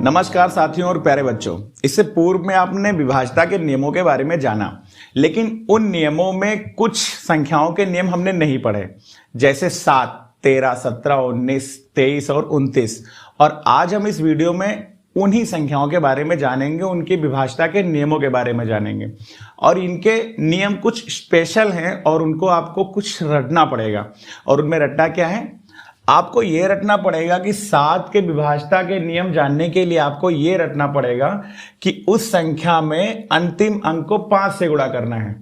नमस्कार साथियों और प्यारे बच्चों। इससे पूर्व में आपने विभाज्यता के नियमों के बारे में जाना, लेकिन उन नियमों में कुछ संख्याओं के नियम हमने नहीं पढ़े, जैसे 7, 13, 17, 19, 23 और 29। और आज हम इस वीडियो में उन्हीं संख्याओं के बारे में जानेंगे, उनकी विभाज्यता के नियमों के बारे में जानेंगे। और इनके नियम कुछ स्पेशल हैं और उनको आपको कुछ रटना पड़ेगा। और उनमें रटना क्या है? आपको ये रटना पड़ेगा कि 7 के विभाज्यता के नियम जानने के लिए आपको ये रटना पड़ेगा कि उस संख्या में अंतिम अंक को 5 से गुणा करना है।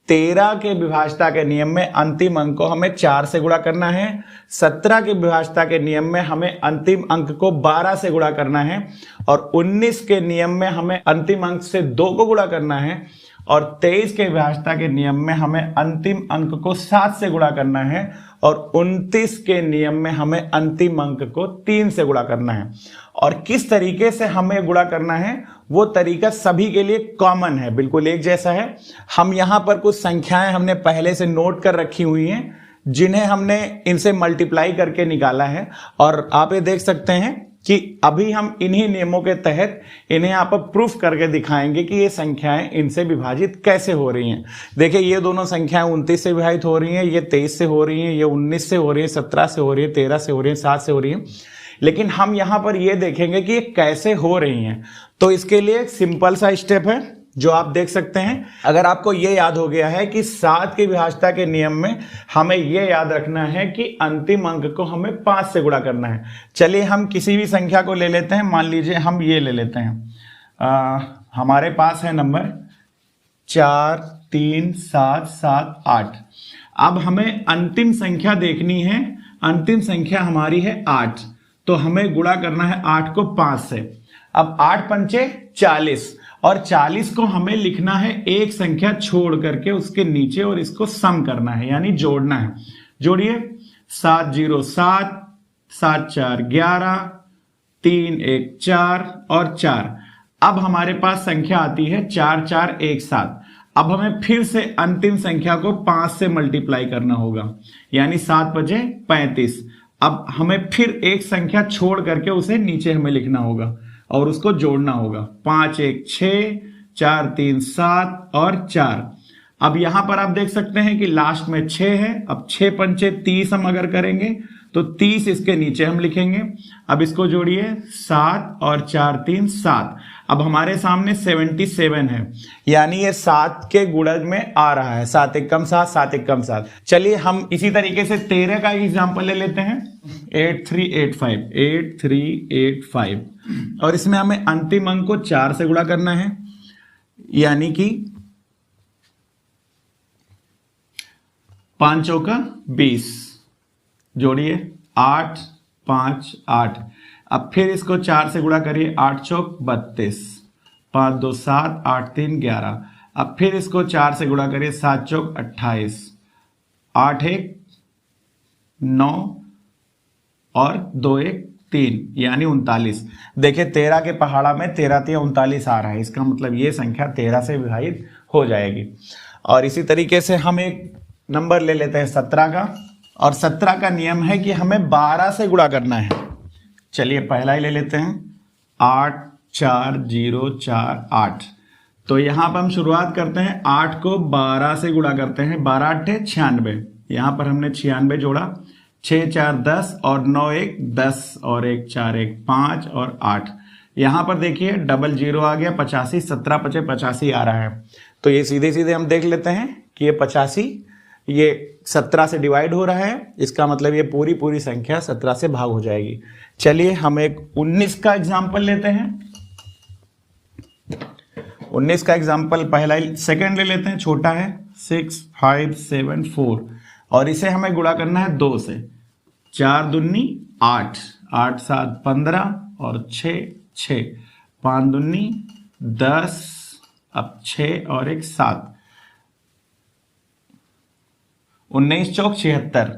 13 के विभाज्यता के नियम में अंतिम अंक को हमें 4 से गुणा करना है। 17 के विभाज्यता के नियम में हमें अंतिम अंक को 12 से गुणा करना है। और 19 के नियम में हमें अंतिम अंक से 2 को गुणा करना है। और 23 के विभाज्यता के नियम में हमें अंतिम अंक को 7 से गुणा करना है। और 29 के नियम में हमें अंतिम अंक को 3 से गुणा करना है। और किस तरीके से हमें गुणा करना है वो तरीका सभी के लिए कॉमन है, बिल्कुल एक जैसा है। हम यहाँ पर कुछ संख्याएं हमने पहले से नोट कर रखी हुई हैं, जिन्हें हमने इनसे मल्टीप्लाई करके निकाला है। और आप ये देख सकते हैं कि अभी हम इन्हीं नियमों के तहत इन्हें यहाँ पर प्रूफ करके दिखाएंगे कि ये संख्याएं इनसे विभाजित कैसे हो रही हैं। देखिए, ये दोनों संख्याएं 29 से विभाजित हो रही हैं, ये 23 से हो रही हैं, ये 19 से हो रही है, 17 से हो रही है, 13 से हो रही है, 7 से हो रही है। लेकिन हम यहाँ पर ये देखेंगे कि ये कैसे हो रही हैं। तो इसके लिए एक सिंपल सा स्टेप है जो आप देख सकते हैं। अगर आपको ये याद हो गया है कि 7 की विभाज्यता के नियम में हमें ये याद रखना है कि अंतिम अंक को हमें 5 से गुणा करना है। चलिए हम किसी भी संख्या को ले लेते हैं। मान लीजिए हम ये ले लेते हैं, हमारे पास है नंबर 4, 3, 7, 7, 8। अब हमें अंतिम संख्या देखनी है। अंतिम संख्या हमारी है 8, तो हमें गुणा करना है 8 को 5 से। अब 8 पंचे 40 और 40 को हमें लिखना है एक संख्या छोड़ करके उसके नीचे, और इसको सम करना है यानी जोड़ना है। जोड़िए, 7 0 7, 7 4 11, 3 1 4 और 4। अब हमारे पास संख्या आती है 4 4 1 7। अब हमें फिर से अंतिम संख्या को 5 से मल्टीप्लाई करना होगा, यानी 7 बजे 35। अब हमें फिर एक संख्या छोड़ करके उसे नीचे हमें लिखना होगा और उसको जोड़ना होगा। 5 1 6, 4 3 7 और 4। अब यहां पर आप देख सकते हैं कि लास्ट में 6 है। अब 6 पंचे 30 हम अगर करेंगे तो 30 इसके नीचे हम लिखेंगे। अब इसको जोड़िए, 7 और 4 3 7। अब हमारे सामने 77 है, यानी ये 7 के गुणज में आ रहा है। 7 1 कम 7, 7 1 कम 7। चलिए हम इसी तरीके से 13 का एग्जाम्पल ले लेते हैं। 8 3 8 5, 8 3 8 5। और इसमें हमें अंतिम अंक को 4 से गुणा करना है, यानी कि 5 चौका 20। जोड़िए, 8 5 8। अब फिर इसको 4 से गुणा करिए, 8 चौक 32, 5 2 7, 8 3 11। अब फिर इसको 4 से गुणा करिए, 7 चौक 28, 8 1 9 और 2 1 3, यानी 39। देखिए, 13 के पहाड़ा में 13 3 39 आ रहा है। इसका मतलब ये संख्या 13 से विभाजित हो जाएगी। और इसी तरीके से हम एक नंबर ले लेते हैं 17 का। और 17 का नियम है कि हमें 12 से गुणा करना है। चलिए पहला ही ले लेते हैं, 8 4 0 4 8। तो यहां पर हम शुरुआत करते हैं, 8 को 12 से गुणा करते हैं। 12 8 96। यहां पर हमने 96 जोड़ा। 6 4 10 और 9 1 10 और 1 4 1 5 और 8। यहां पर देखिए डबल 0 आ गया, 85। 17 पचे 85 आ रहा है। तो ये सीधे सीधे हम देख लेते हैं कि ये 85 ये 17 से डिवाइड हो रहा है। इसका मतलब ये पूरी संख्या 17 से भाग हो जाएगी। चलिए हम एक 19 का एग्जाम्पल लेते हैं। 19 का एग्जाम्पल पहला सेकंड ले लेते हैं, छोटा है, 6 5 7 4। और इसे हमें गुणा करना है 2 से। 4 दूनी 8, 8 7 15 और 6 6, 5 दूनी 10। अब 6 और 1 7, 19 चौक 76।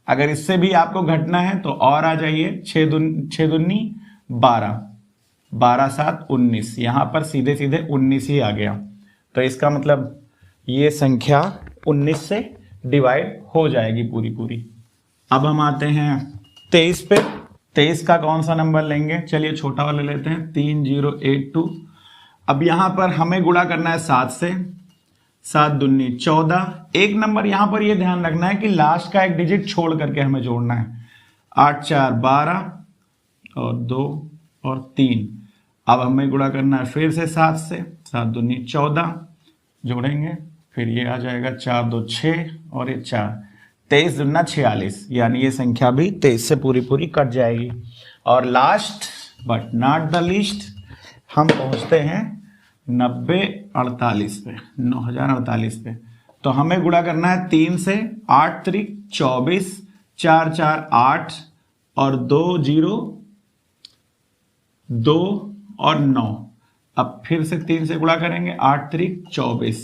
अगर इससे भी आपको घटना है तो और आ जाइए, 6 दूनी 12, 12 7 19। यहां पर सीधे सीधे 19 ही आ गया। तो इसका मतलब ये संख्या 19 से डिवाइड हो जाएगी पूरी। अब हम आते हैं 23 पे। 23 का कौन सा नंबर लेंगे? चलिए छोटा वाला लेते हैं, 3082। अब यहां पर हमें गुणा करना है 7 से, 7 दूनी 14। एक नंबर यहां पर यह ध्यान रखना है कि लास्ट का एक डिजिट छोड़ करके हमें जोड़ना है। 8 4 12 और 2 और 3। अब हमें गुणा करना है फिर से 7 से, 7 दूनी 14 जोड़ेंगे, फिर ये आ जाएगा 4 2 6 और ये 4, 23 दूना 46, यानी ये संख्या भी 23 से पूरी पूरी कट जाएगी। और last but not the least हम पहुंचते हैं 9048 पे, 9048 पे। तो हमें गुणा करना है 3 से, 8 त्रिक 24, 4 4 8 और 2 0 2 और 9। अब फिर से 3 से गुणा करेंगे, 8 त्रिक 24,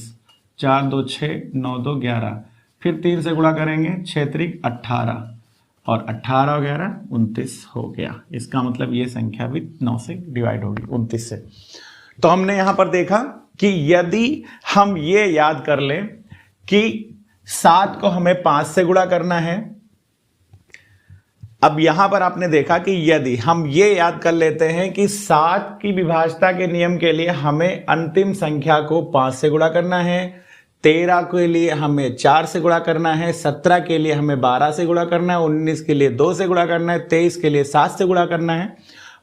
4 2 6 9 2 11। फिर 3 से गुणा करेंगे, 6 त्रिक 18 और 18 और 11 29 हो गया। इसका मतलब ये संख्या भी 9 से डिवाइड होगी, 29 से। तो हमने यहां पर देखा कि यदि हम ये याद कर लें कि 7 को हमें 5 से गुणा करना है। अब यहां पर आपने देखा कि यदि हम ये याद कर लेते हैं कि 7 की विभाज्यता के नियम के लिए हमें अंतिम संख्या को 5 से गुणा करना है, 13 के लिए हमें 4 से गुणा करना है, 17 के लिए हमें 12 से गुणा करना है, 19 के लिए 2 से गुणा करना है, 23 के लिए 7 से गुणा करना है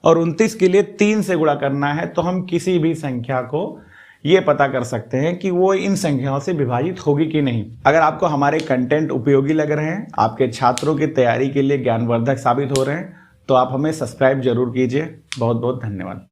और 29 के लिए 3 से गुणा करना है, तो हम किसी भी संख्या को ये पता कर सकते हैं कि वो इन संख्याओं से विभाजित होगी कि नहीं। अगर आपको हमारे कंटेंट उपयोगी लग रहे हैं, आपके छात्रों की तैयारी के लिए ज्ञानवर्धक साबित हो रहे हैं, तो आप हमें सब्सक्राइब जरूर कीजिए। बहुत बहुत धन्यवाद।